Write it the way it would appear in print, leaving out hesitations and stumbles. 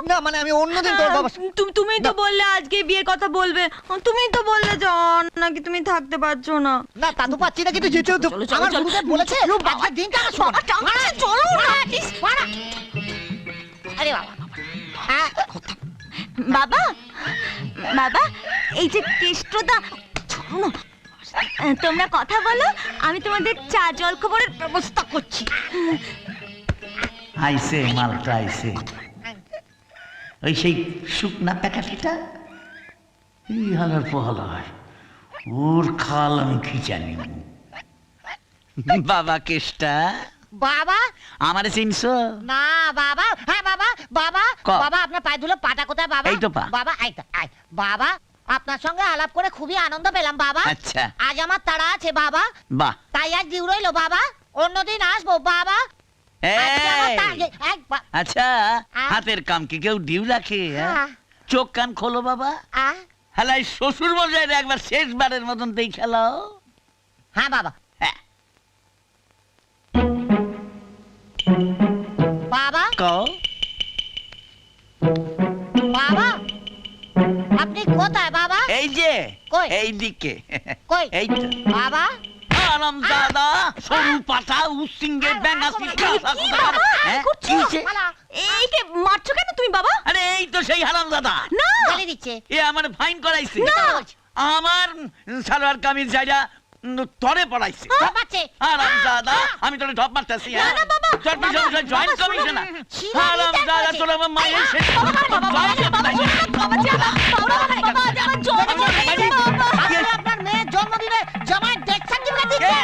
না মানে আমি অন্যদিন তোর বাবা তুমি তো বললে আজকে বিয়ের কথা বলবে, তুমি তো বললে যে নাকি তুমি থাকতে পারছো না। না তা তো পাচ্ছি না, কিন্তু যেতে তো আমার গুরুদেব বলেছে আজকের দিনটা আমার শোনো। চলো না আরে বাবা বাবা বাবা, এই যে কেষ্টদা, তোমরা কথা বলো, আমি তোমাদের চা জল খাবারের ব্যবস্থা করছি। আইসে মালটা আইসে, ওই সেই শুকনা প্যাকেটটা এই হালার পোহালা হয়, ওর খাল আমি খিচানি। বাবা কেষ্টা বাবা আমারে চিনছো? না বাবা, হ্যাঁ বাবা, বাবা বাবা আপনার পায়ে ধুলো, পাটা কোথায় বাবা? এই তো পা। বাবা বাবা আপনার সঙ্গে আলাপ করে খুবই আনন্দ পেলাম বাবা। আচ্ছা আজ আমার তাড়া আছে বাবা, বাহ, তাই আজ ডিউ রইলো বাবা, অন্যদিন আসবো বাবা। আজকে আমার আচ্ছা হাতের কাম কি কেউ ডিউ রাখে? চোখ কান খোলো বাবা, হেলাই শ্বশুর মশাইরে একবার শেষবারের মতন তেই খেলাও। হ্যাঁ বাবা। হ্যাঁ বাবা কও বাবা আপনি কোথায় বাবা? এই যে কই? এই দিকে, কই? এই তো বাবা আরাম দাদা সরু পাতা উসিঙ্গে ব্যাঙাসি কাঁচা কোথা। হ্যাঁ কি হইছে? এইকে মারছো কেন তুমি বাবা? আরে এই তো সেই হারাম দাদা, না গালি দিচ্ছে। এ আমার ফাইন করাইছে, না। আমার সালোয়ার কামিজ জায়গা তরে পড়াইছে। বাচ্চা হারাম দাদা আমি তোরে ঢপ মারতাছি। হ্যাঁ না, বাবা। তোর পিছনে পিছনে জয়েন্ট কমিশনার ছিলা হারাম নিতে দাদা বলেছে। তোর আমার মায়ের শেষ আপনার মেয়ের জন্মদিনে জামাই ডেথ সার্টিফিকেট দিচ্ছে।